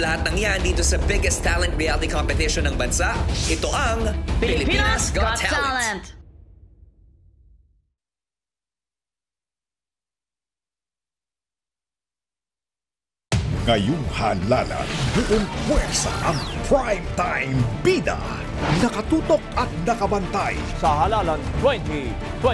lahat ng yan dito sa biggest talent reality competition ng bansa. Ito ang Pilipinas Got Talent! Ngayong halalan, buong puwersa ang primetime bida. Nakatutok at nakabantay. Sa halalan 2025.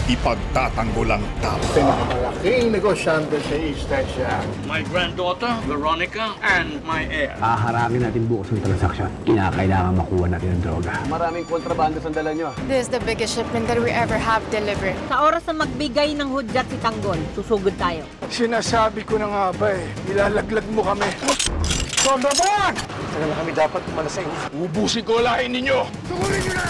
Ipagtatanggol ang tama. Pinakamalaking negosyante sa East Asia. My granddaughter, Veronica, and my heir. Haharangin natin bukas ng transaksyon. Kinakailangan makuha natin ang droga. Maraming kontrabando sa dala nyo. This is the biggest shipment that we ever have delivered. Sa oras na magbigay ng hudyat si Tanggol, susugod tayo. Sinasabi ko na nga ba nilalaglag mo kami. Sobra ba? Tagal na kami dapat tumalasay. Ubusin ko lahin ninyo! Sugurin nyo na!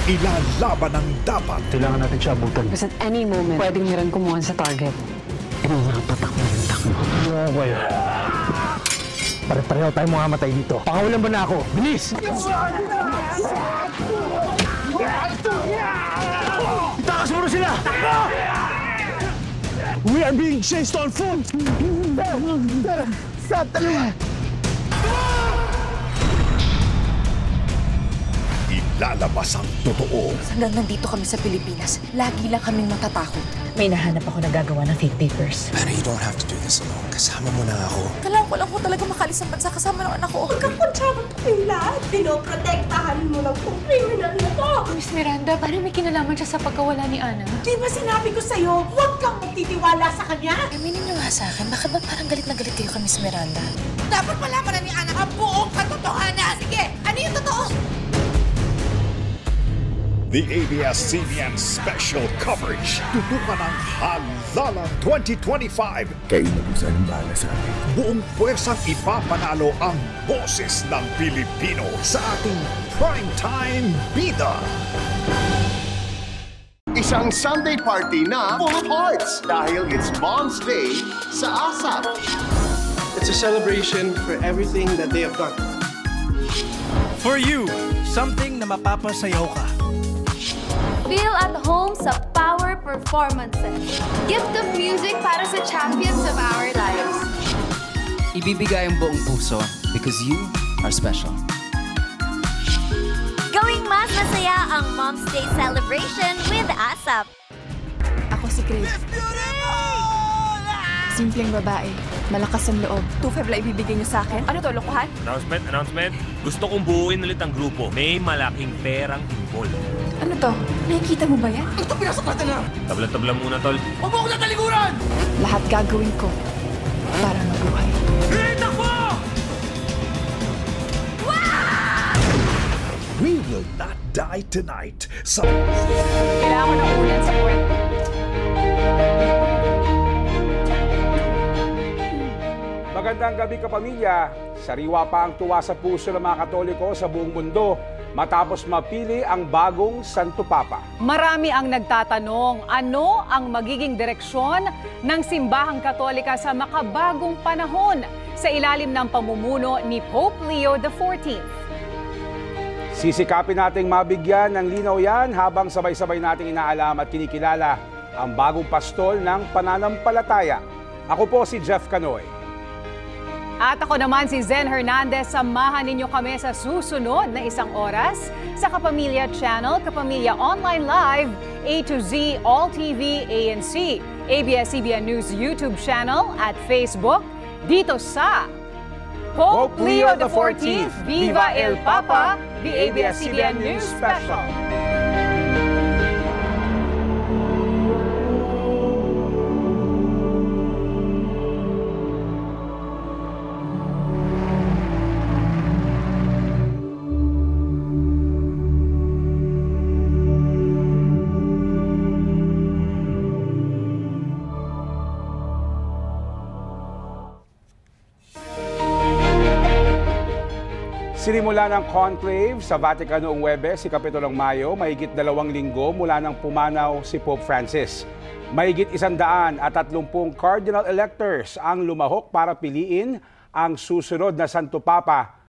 Ilalaban ang dapat. Kailangan natin siya abutan. Because at any moment, pwedeng meron kumuha sa target. Patak mo yung takbo. Okay. Pare-pareho tayo mamamatay dito. Pakawalan ba na ako? Bilis! Itakas mo na sila! We are being chased on foot! Sandali! Ilalabas ang totoo. Hanggang nandito kami sa Pilipinas, lagi lang kaming matatakot. May nahanap ako na gagawa ng fake papers. Pero you don't have to do this alone. Kasama mo na ako. Kailangan ko lang po talaga makalis ng bansa kasama ng anak ko. Magkakontraba po kayo lahat. Pinoprotektahan mo lang po criminal na to. Miss Miranda, paano may kinalaman siya sa pagkawala ni Ana? Di ba sinabi ko sa'yo, huwag kang magtitiwala sa kanya? Aminin niyo nga sa akin, bakit ba parang galit na galit kayo kay Miss Miranda? Dapat malaman na ni Ana ang buong katotohanan. Sige, ano yung totoo? The ABS-CBN special coverage. Tutukan ang Halalan 2025. Kayo na kung saan bahala sa akin. Buong puwersang ipapanalo ang boses ng Pilipino sa ating primetime bida. Isang Sunday party na full of hearts dahil it's Mom's Day sa ASAP. It's a celebration for everything that they have done. For you, something na mapapasayaw ka. Feel at home sa Power Performances. Gift of music para sa champions of our lives. Ibibigay ang buong puso because you are special. Gawing mas masaya ang Mom's Day celebration with ASAP. Ako si Grace. Simpleng babae, malakas ang loob. 2-5 lang ibibigay niyo sa akin? Ano to, lokohan? Announcement. Gusto kong buuin ulit ang grupo. May malaking perang involved. Ano to? Nakikita mo ba yan? Ito, pinasok natin na! Tabla-tabla muna, tol. Huwag mo akong nataliguran! Lahat gagawin ko para mabuhay. Hitak mo! We will not die tonight. Kailangan ko ng ulan sa puwet. Magandang gabi kapamilya. Sariwa pa ang tuwa sa puso ng mga Katoliko sa buong mundo matapos mapili ang bagong Santo Papa. Marami ang nagtatanong, ano ang magiging direksyon ng Simbahang Katolika sa makabagong panahon sa ilalim ng pamumuno ni Pope Leo XIV. Sisikapin nating mabigyan ng linaw yan habang sabay-sabay nating inaalam at kinikilala ang bagong pastol ng pananampalataya. Ako po si Jeff Canoy. At ako naman si Zen Hernandez. Samahan ninyo kami sa susunod na isang oras sa Kapamilya Channel, Kapamilya Online Live, A to Z, All TV, ANC, ABS-CBN News YouTube channel at Facebook dito sa Pope Leo XIV, Viva el Papa, the ABS-CBN News Special. Sinimula ng conclave sa Vatican noong Huwebes, Kapitolong Mayo, mahigit 2 linggo mula nang pumanaw si Pope Francis. Mahigit 130 cardinal electors ang lumahok para piliin ang susunod na Santo Papa